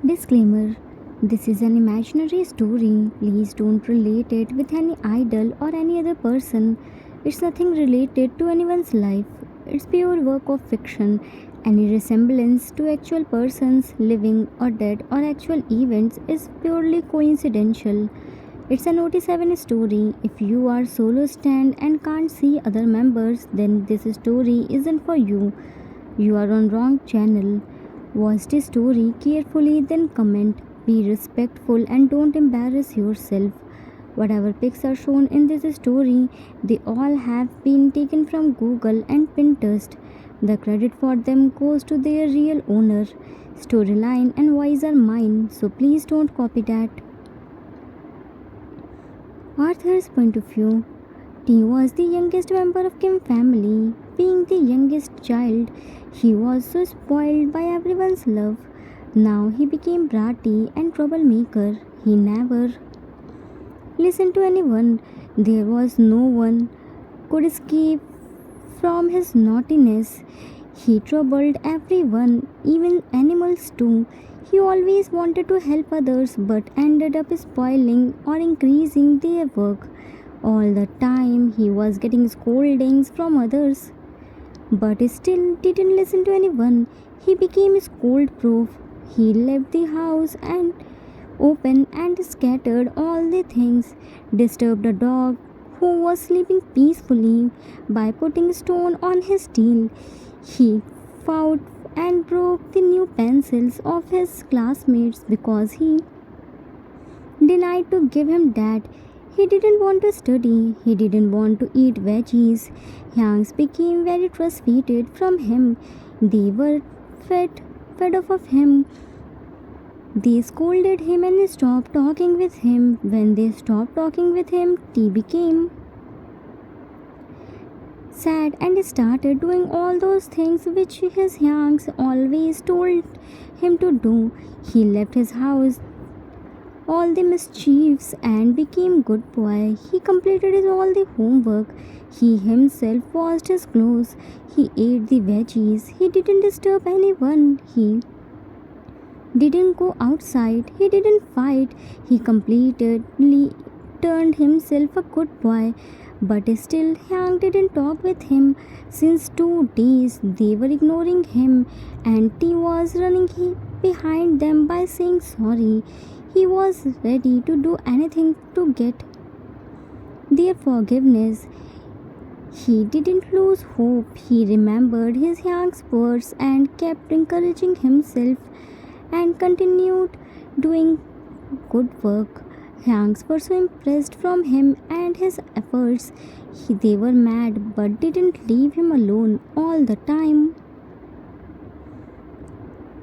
Disclaimer: this is an imaginary story. Please don't relate it with any idol or any other person. It's nothing related to anyone's life. It's pure work of fiction. Any resemblance to actual persons, living or dead, or actual events is purely coincidental. It's a Notice 7 story. If you are solo stand and can't see other members, then this story isn't for you. You are on wrong channel. Watch the story carefully, then comment. Be respectful and don't embarrass yourself. Whatever pics are shown in this story, they all have been taken from Google and Pinterest. The credit for them goes to their real owner. Storyline and voice are mine, so please don't copy that. Arthur's point of view. T was the youngest member of Kim family. Being the youngest child, he was so spoiled by everyone's love. Now he became bratty and troublemaker. He never listened to anyone. There was no one could escape from his naughtiness. He troubled everyone, even animals too. He always wanted to help others but ended up spoiling or increasing their work. All the time he was getting scoldings from others, but still didn't listen to anyone. He became scold proof. He left the house and open and scattered all the things, disturbed a dog who was sleeping peacefully by putting stone on his tail. He fought and broke the new pencils of his classmates because he denied to give him that. He didn't want to study. He didn't want to eat veggies. Yangs became very frustrated from him. They were fed off of him. They scolded him and stopped talking with him. When they stopped talking with him, T became sad and started doing all those things which his Yangs always told him to do. He left his house all the mischiefs and became good boy. He completed his all the homework. He himself washed his clothes. He ate the veggies. He didn't disturb anyone. He didn't go outside. He didn't fight. He completely turned himself a good boy. But still, Hyang didn't talk with him. Since 2 days, they were ignoring him, and T was running behind them by saying sorry. He was ready to do anything to get their forgiveness. He didn't lose hope. He remembered his Hyang's words and kept encouraging himself and continued doing good work. Yangs were so impressed from him and his efforts. They were mad but didn't leave him alone all the time.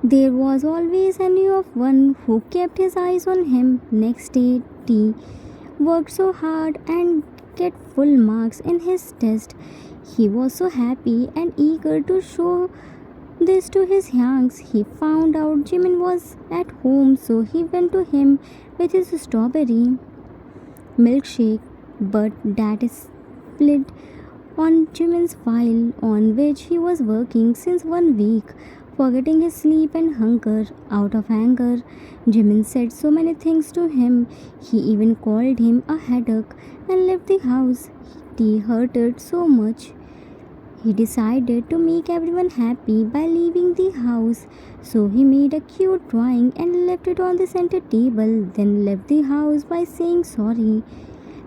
There was always a new of one who kept his eyes on him. Next day, T worked so hard and get full marks in his test. He was so happy and eager to show this to his Yangs. He found out Jimin was at home, so he went to him with his strawberry milkshake, but that is split on Jimin's file on which he was working since 1 week, forgetting his sleep and hunger. Out of anger, Jimin said so many things to him. He even called him a headache and left the house. He hurted so much. He decided to make everyone happy by leaving the house, so he made a cute drawing and left it on the center table, then left the house by saying sorry.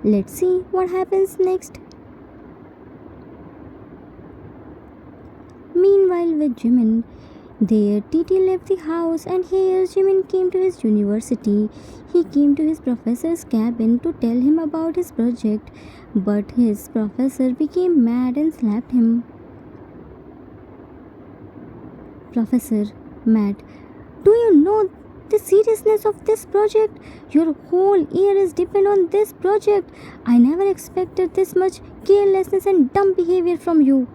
Let's see what happens next. Meanwhile, with Jimin, there TT left the house, and here Jimin came to his university. He came to his professor's cabin to tell him about his project, but his professor became mad and slapped him. Professor, mad. Do you know the seriousness of this project? Your whole year is depend on this project. I never expected this much carelessness and dumb behavior from you.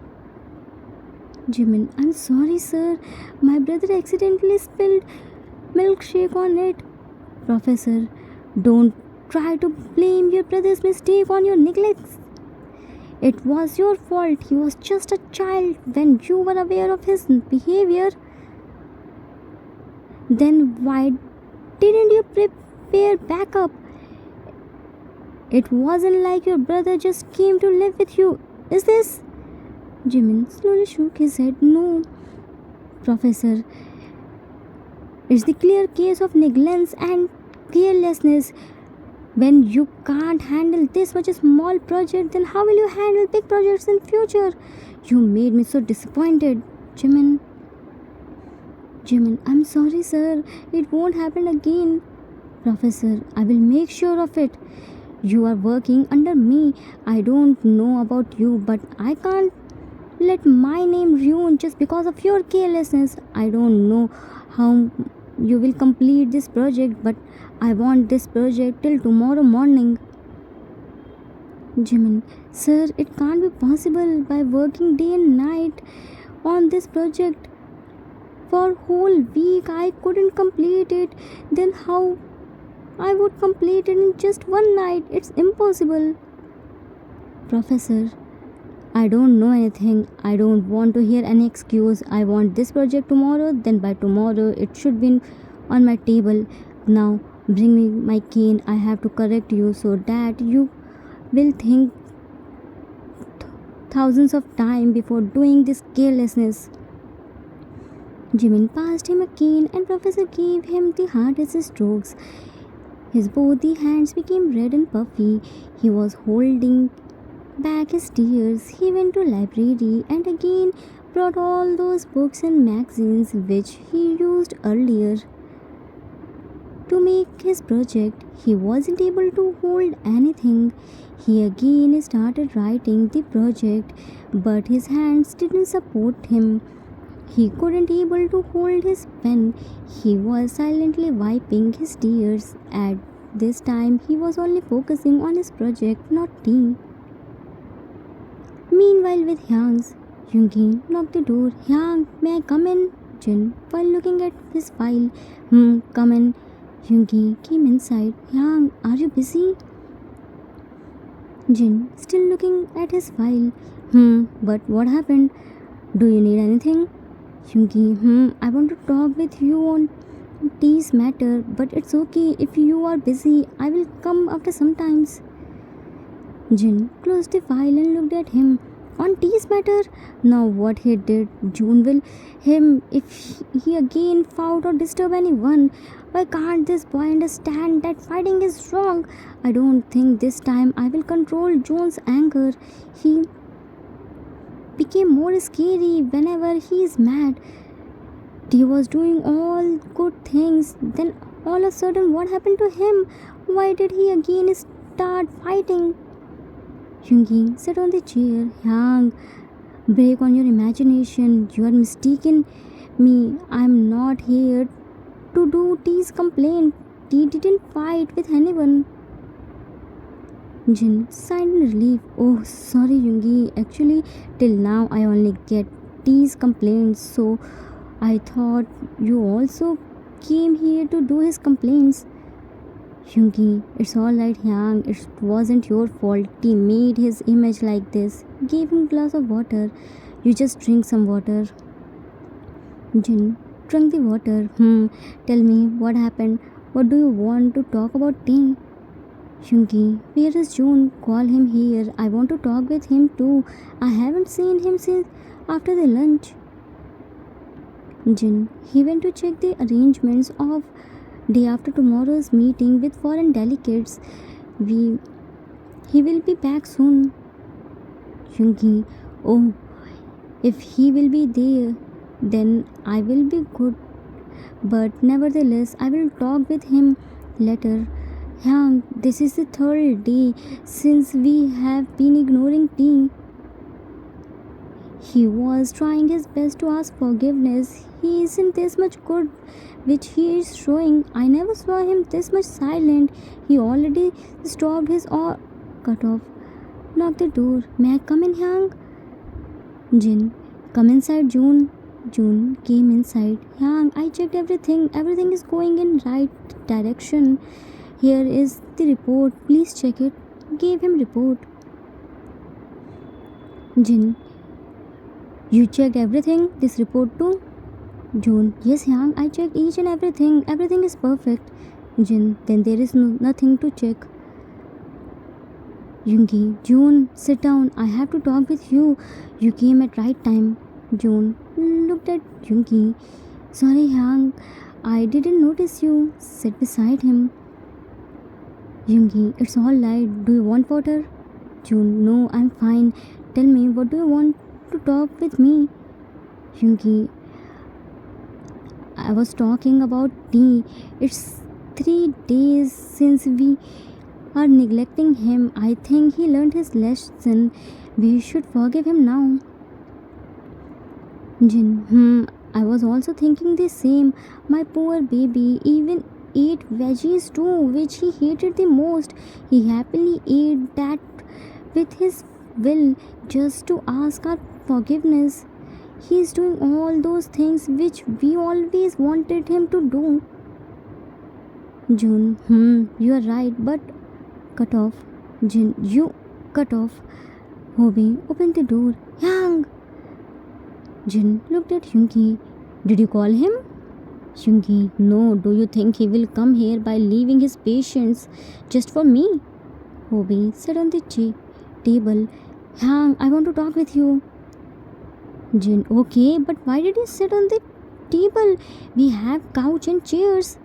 Jimin, I'm sorry, sir. My brother accidentally spilled milkshake on it. Professor, don't try to blame your brother's mistake on your neglect. It was your fault. He was just a child when you were aware of his behavior. Then why didn't you prepare backup? It wasn't like your brother just came to live with you, is this? Jimin slowly shook his head. No, Professor. It's the clear case of negligence and carelessness. When you can't handle this much a small project, then how will you handle big projects in future? You made me so disappointed, Jimin. Jimin, I'm sorry, sir. It won't happen again. Professor, I will make sure of it. You are working under me. I don't know about you, but I can't let my name ruin just because of your carelessness. I don't know how you will complete this project, but I want this project till tomorrow morning. Jimin, sir, it can't be possible. By working day and night on this project for whole week, I couldn't complete it. Then how I would complete it in just one night? It's impossible. Professor, I don't know anything. I don't want to hear any excuse. I want this project tomorrow, then by tomorrow it should be on my table. Now bring me my cane. I have to correct you so that you will think thousands of times before doing this carelessness. Jimin passed him a cane and Professor gave him the hardest strokes. His both the hands became red and puffy. He was holding back his tears. He went to library and again brought all those books and magazines which he used earlier to make his project. He wasn't able to hold anything. He again started writing the project, but his hands didn't support him. He couldn't able to hold his pen. He was silently wiping his tears. At this time, he was only focusing on his project, not tea. Meanwhile, with Hyang's, Yoongi knocked the door. Hyang, may I come in? Jin, while looking at his file. Come in. Yoongi came inside. Hyang, are you busy? Jin, still looking at his file. But what happened? Do you need anything? Yoongi, I want to talk with you on tea's matter, but it's okay if you are busy. I will come after sometimes. Jin closed the file and looked at him. On T's matter? Now what he did, June will him if he again fought or disturb anyone. Why can't this boy understand that fighting is wrong? I don't think this time I will control Jone's anger. He became more scary whenever he is mad. He was doing all good things. Then all of a sudden what happened to him? Why did he again start fighting? Yoongi sat on the chair. Hyang, break on your imagination. You are mistaken me. I'm not here to do T's complaint. T didn't fight with anyone. Jin sighed in relief. Oh, sorry, Yoongi. Actually, till now I only get T's complaints, so I thought you also came here to do his complaints. Yoongi, it's alright, Hyang. It wasn't your fault. He made his image like this. Gave him a glass of water. You just drink some water. Jin drank the water. Tell me what happened. What do you want to talk about tea? Yoongi, where is June? Call him here. I want to talk with him too. I haven't seen him since after the lunch. Jin, he went to check the arrangements of day after tomorrow's meeting with foreign delegates. He will be back soon. Yoongi, oh, if he will be there, then I will be good. But nevertheless, I will talk with him later. Hyang, this is the third day since we have been ignoring T. He was trying his best to ask forgiveness. He isn't this much good, which he is showing. I never saw him this much silent. He already stopped his or cut off. Lock the door. May I come in, Hyang? Jin, come inside, June. June came inside. Hyang, I checked everything. Everything is going in right direction. Here is the report. Please check it. Gave him report. Jin, you checked everything? This report too? June, yes, Yang, I checked each and everything. Everything is perfect. Jin, then there is nothing to check. Yungi, June, sit down. I have to talk with you. You came at right time. June looked at Yungi. Sorry, Yang, I didn't notice you. Sit beside him. Yungi, it's all right. Do you want water? June, no, I'm fine. Tell me, what do you want to talk with me? Yungi, I was talking about tea. It's 3 days since we are neglecting him. I think he learned his lesson. We should forgive him now. Jin, I was also thinking the same. My poor baby even ate veggies too, which he hated the most. He happily ate that with his will just to ask our forgiveness. He is doing all those things which we always wanted him to do. June, you are right, but cut off. Jin, you cut off. Hobie, open the door. Yang! Jin looked at Yungi. Did you call him? Yungi, no. Do you think he will come here by leaving his patients just for me? Hobie sat on the table. Yang, I want to talk with you. Jin, okay, but why did you sit on the table? We have couch and chairs.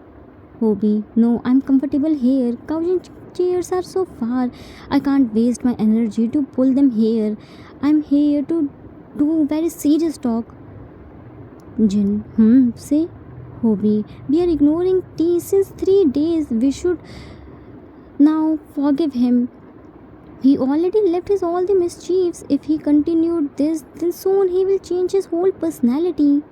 Hobie, no, I'm comfortable here. Couch and chairs are so far. I can't waste my energy to pull them here. I'm here to do very serious talk. Jin, say. Hobie, we are ignoring tea since 3 days. We should now forgive him. He already left his all the mischiefs. If he continued this, then soon he will change his whole personality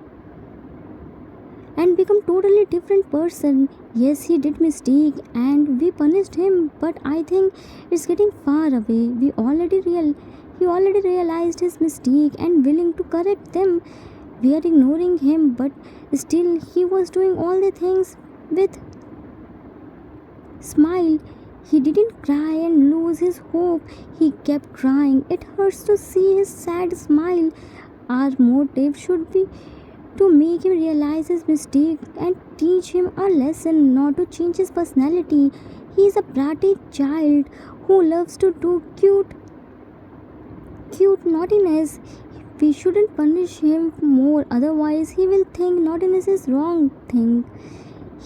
and become totally different person. Yes, he did mistake and we punished him, but I think it's getting far away. He already realized his mistake and willing to correct them. We are ignoring him, but still he was doing all the things with smile. He didn't cry and lose his hope. He kept trying. It hurts to see his sad smile. Our motive should be to make him realize his mistake and teach him a lesson, not to change his personality. He is a bratty child who loves to do cute naughtiness. We shouldn't punish him more, otherwise he will think naughtiness is wrong thing.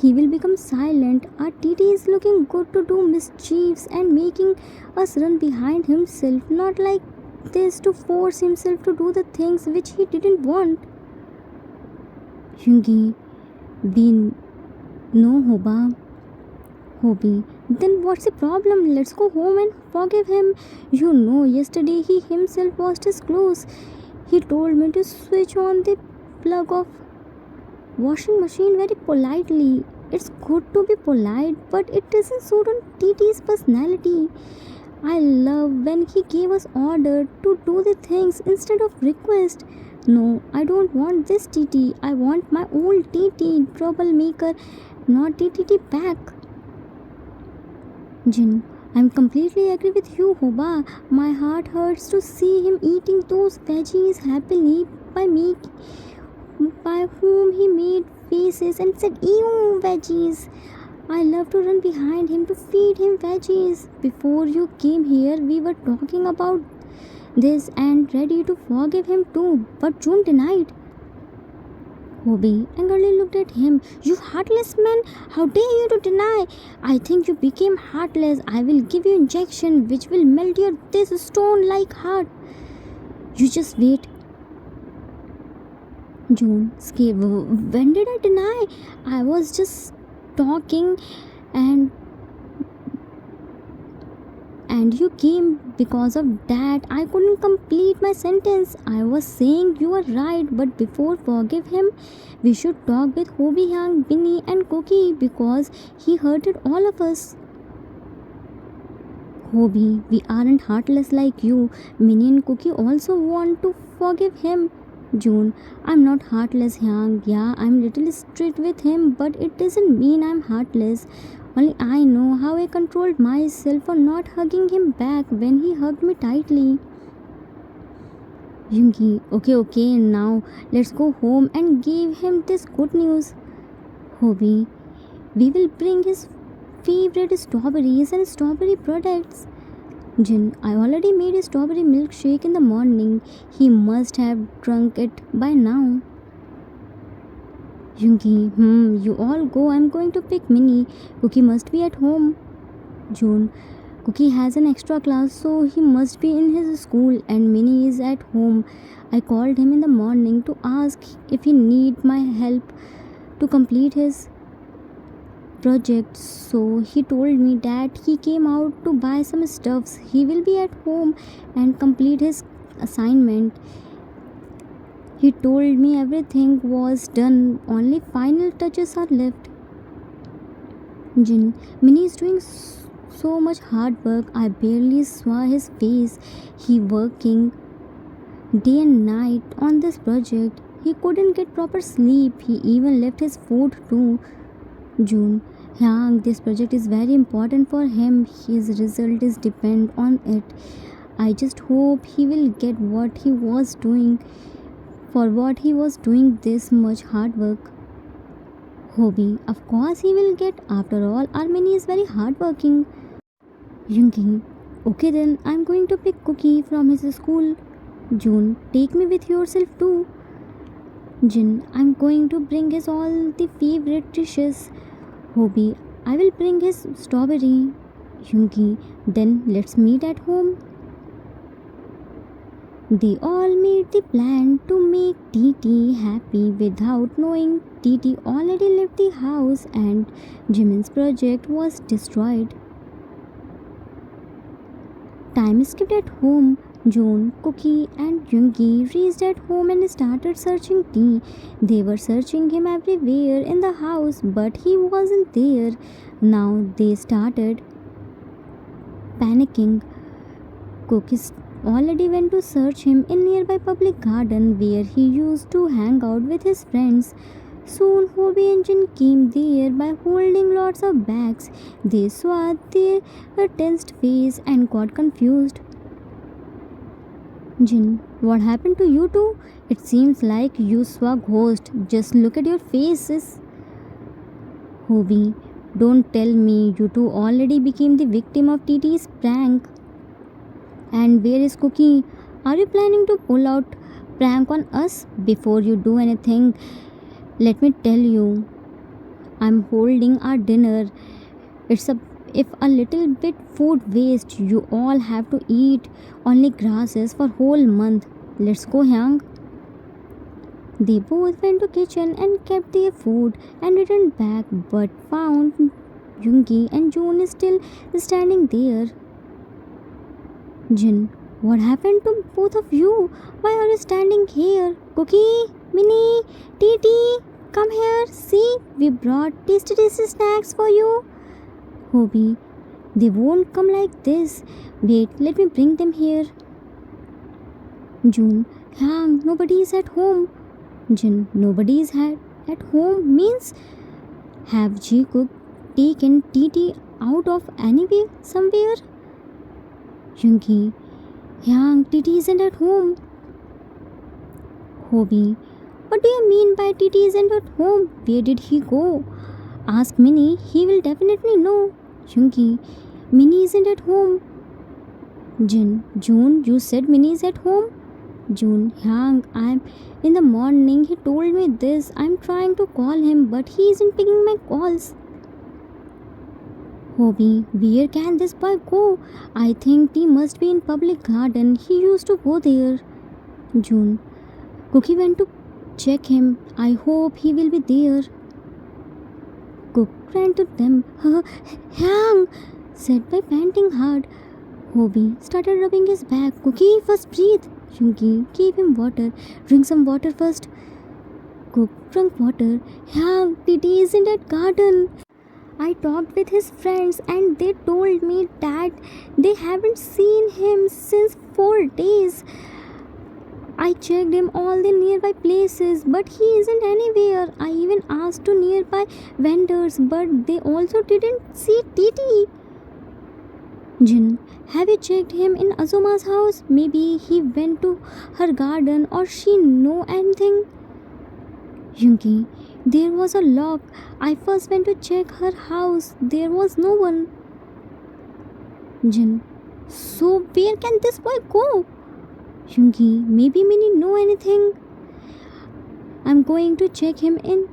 He will become silent. Our TT is looking good to do mischiefs and making us run behind himself, not like this to force himself to do the things which he didn't want. Yungi, Bin, no Hoba. Hobie, then what's the problem? Let's go home and forgive him. You know, yesterday he himself washed his clothes. He told me to switch on the plug of washing machine very politely. It's good to be polite, but it doesn't suit on TT's personality. I love when he gave us order to do the things instead of request. No, I don't want this TT. I want my old TT, troublemaker, not TTT back. Jin, I'm completely agree with you, Hoba. My heart hurts to see him eating those veggies happily by whom he made faces and said, "Ew, veggies." I love to run behind him to feed him veggies. Before you came here, we were talking about this and ready to forgive him too, but June denied. Hobie angrily looked at him. You heartless man, how dare you to deny? I think you became heartless. I will give you injection which will melt your this stone like heart. You just wait. June scared. When did I deny? I was just talking and you came. Because of that I couldn't complete my sentence. I was saying you are right, but before forgive him, we should talk with Hobie, Yang, Binny and Cookie because he hurted all of us. Hobie, we aren't heartless like you. Minnie and Cookie also want to forgive him. June, I'm not heartless, Yang. Yeah, I'm little strict with him, but it doesn't mean I'm heartless. Only I know how I controlled myself for not hugging him back when he hugged me tightly. Yungi, okay, okay, now let's go home and give him this good news. Hobby, we will bring his favorite strawberries and strawberry products. Jin, I already made a strawberry milkshake in the morning. He must have drunk it by now. Yungi, you all go. I'm going to pick Minnie. Cookie must be at home. June, Cookie has an extra class, so he must be in his school, and Minnie is at home. I called him in the morning to ask if he need my help to complete his project. So he told me that he came out to buy some stuffs. He will be at home and complete his assignment. He told me everything was done, only final touches are left. Jin, Minnie is doing so much hard work. I barely saw his face. He working day and night on this project. He couldn't get proper sleep. He even left his food too. June, Yang, this project is very important for him. His result is depend on it. I just hope he will get what he was doing for what he was doing this much hard work. Hobby, of course he will get. After all, Armeni is very hardworking. Yungi, okay then, I'm going to pick Cookie from his school. June, take me with yourself too. Jin, I'm going to bring his all the favorite dishes. Hobby, I will bring his strawberry. Yungi, then let's meet at home. They all made the plan to make Titi happy without knowing Titi already left the house and Jimin's project was destroyed. Time skipped at home. June, Cookie, and Yungi reached at home and started searching T. They were searching him everywhere in the house, but he wasn't there. Now they started panicking. Cookie already went to search him in nearby public garden where he used to hang out with his friends. Soon Hobie and Jin came there by holding lots of bags. They saw their tensed face and got confused. Jin, what happened to you two? It seems like you saw a ghost. Just look at your faces. Hobie, don't tell me you two already became the victim of TT's prank. And where is Cookie? Are you planning to pull out prank on us? Before you do anything, let me tell you, I'm holding our dinner. It's a if a little bit food waste, you all have to eat only grasses for whole month. Let's go, Hyang. They both went to kitchen and kept their food and returned back, but found Yungi and June still standing there. Jin, what happened to both of you? Why are you standing here? Cookie, Minnie, Titi, come here. See, we brought tasty snacks for you. Hobie, they won't come like this. Wait, let me bring them here. June, Hang, nobody is at home. Jin, nobody is at home means have Ji Cook taken Titi out of anywhere, somewhere? Yungi, Yang, Titi isn't at home. Hobie, what do you mean by Titi isn't at home? Where did he go? Ask Minnie, he will definitely know. Yungi, Minnie isn't at home. Jin, June, you said Minnie is at home? June, Yang, I'm in the morning. He told me this. I'm trying to call him, but he isn't picking my calls. Hobie, where can this boy go? I think he must be in public garden. He used to go there. June, Cookie went to check him. I hope he will be there. Cook ran to them. Hang, said by panting hard. Hobie started rubbing his back. Cookie, first breathe. Yungi gave him water. Drink some water first. Cook drank water. Hang, Titi isn't at garden. I talked with his friends and they told me that they haven't seen him since 4 days. I checked him all the nearby places, but he isn't anywhere. I even asked to nearby vendors, but they also didn't see Titi. Jin, have you checked him in Azuma's house? Maybe he went to her garden or she know anything? Yunki, there was a lock. I first went to check her house. There was no one. Jin, so where can this boy go? Yunki, maybe Minnie know anything. I'm going to check him in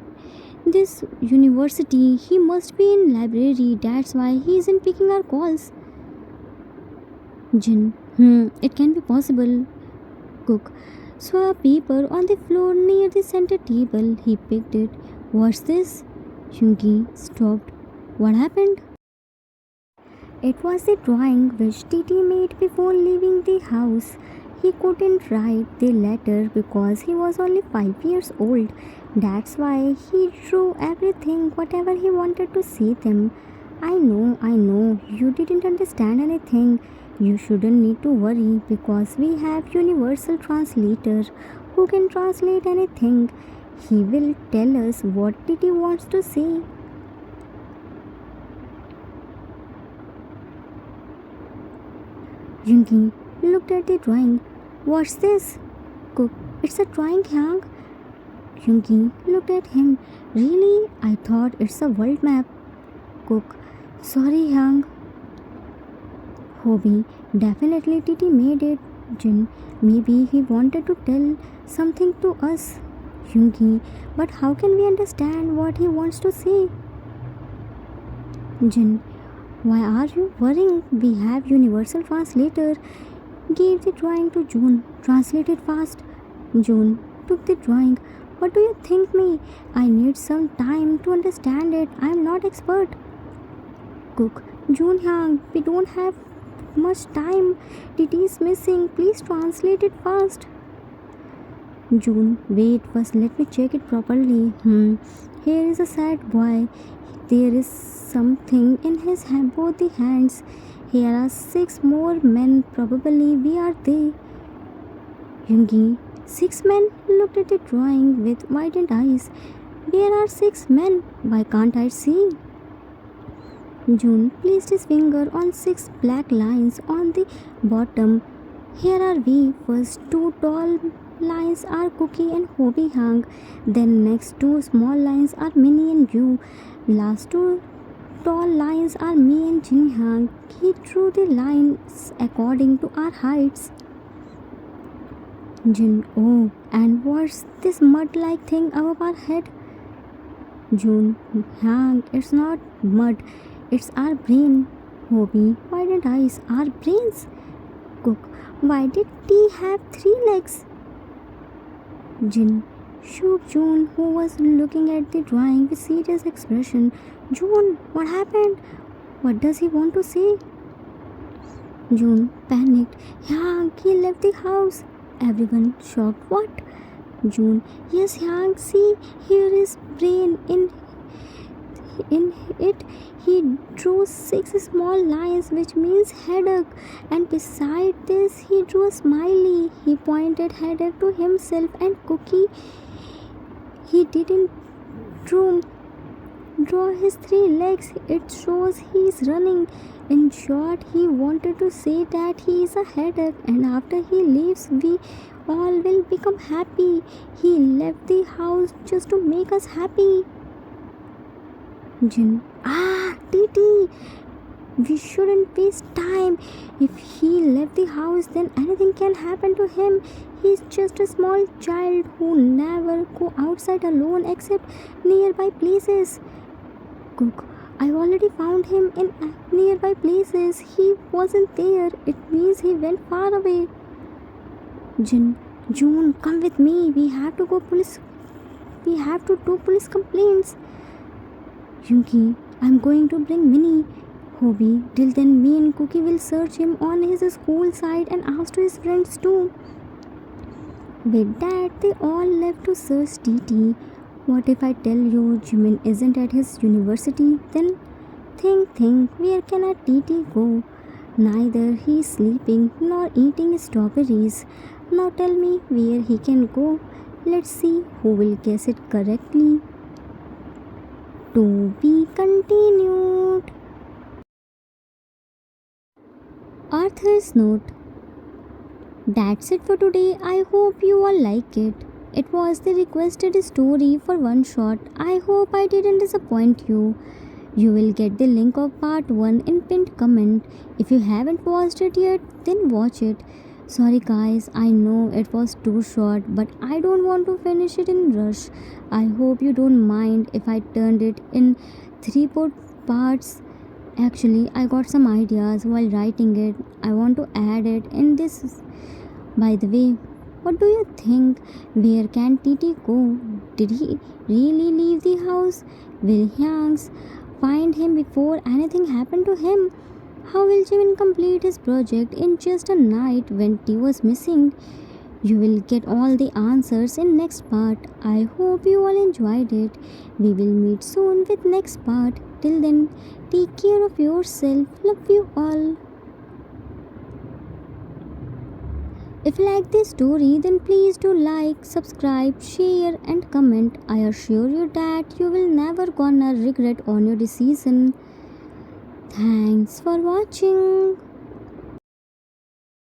this university. He must be in library. That's why he isn't picking our calls. Jin, it can be possible. Cook saw a paper on the floor near the center table. He picked it. What's this? Yunki stopped. What happened? It was the drawing which Titi made before leaving the house. He couldn't write the letter because he was only 5 years old. That's why he drew everything, whatever he wanted to say them. I know, you didn't understand anything. You shouldn't need to worry because we have universal translator who can translate anything. He will tell us what Titi wants to say. Yunki looked at the drawing. What's this? Cook, it's a drawing, Hyang. Yunki looked at him. Really? I thought it's a world map. Cook, sorry, Hyang. Hobby, definitely Titi made it. Jin, maybe he wanted to tell something to us. Yunki, but how can we understand what he wants to say? Jin, why are you worrying? We have universal translator. Gave the drawing to June. Translate it fast. June took the drawing. What do you think me? I need some time to understand it. I am not expert. Cook, June Hyang, we don't have much time. Titi is missing. Please translate it fast. June, wait first, let me check it properly. Here is a sad boy. There is something in his both the hands. Here are 6 more men. Probably we are they. Yungi, 6 men looked at the drawing with widened eyes. Where are 6 men? Why can't I see? June placed his finger on 6 black lines on the bottom. Here are we. First 2 tall lines are Cookie and Hobie Hang. Then next 2 small lines are Minnie and you. Last 2 tall lines are me and Jin Hang. He drew the lines according to our heights. Jin, oh, and what's this mud-like thing above our head? June, Hang, it's not mud. It's our brain. Hobie, widened eyes. Our brains? Cook, why did T have 3 legs? Jin shook June, who was looking at the drawing with serious expression. June, what happened? What does he want to say? June panicked. Yang, he left the house. Everyone shocked. What? June, yes, Yang, see, here is brain in it. He drew 6 small lines, which means headache, and beside this he drew a smiley. He pointed headache to himself and Cookie. He didn't draw his 3 legs. It shows he is running. In short, he wanted to say that he is a headache, and after he leaves we all will become happy. He left the house just to make us happy. Jin, Titi, we shouldn't waste time. If he left the house, then anything can happen to him. He's just a small child who never go outside alone except nearby places. Cook, I already found him in nearby places. He wasn't there. It means he went far away. Jin, June, come with me. We have to do police complaints. Yunki, I'm going to bring Minnie. Hobie, till then me and Cookie will search him on his school side and ask to his friends too. With that, they all left to search Titi. What if I tell you Jimin isn't at his university? Then think, where can a Titi go? Neither he is sleeping nor eating strawberries. Now tell me where he can go. Let's see who will guess it correctly. To be continued. Arthur's note. That's it for today. I hope you all like it. It was the requested story for one shot. I hope I didn't disappoint you. You will get the link of part 1 in pinned comment. If you haven't watched it yet, then watch it. Sorry guys, I know it was too short, but I don't want to finish it in rush. I hope you don't mind if I turned it in 3 parts. Actually, I got some ideas while writing it. I want to add it in this. By the way, what do you think? Where can TT go? Did he really leave the house? Will Hyang's find him before anything happened to him? How will Jimin complete his project in just a night when T was missing? You will get all the answers in next part. I hope you all enjoyed it. We will meet soon with next part. Till then, take care of yourself. Love you all. If you like this story, then please do like, subscribe, share, and comment. I assure you that you will never gonna regret on your decision. Thanks for watching.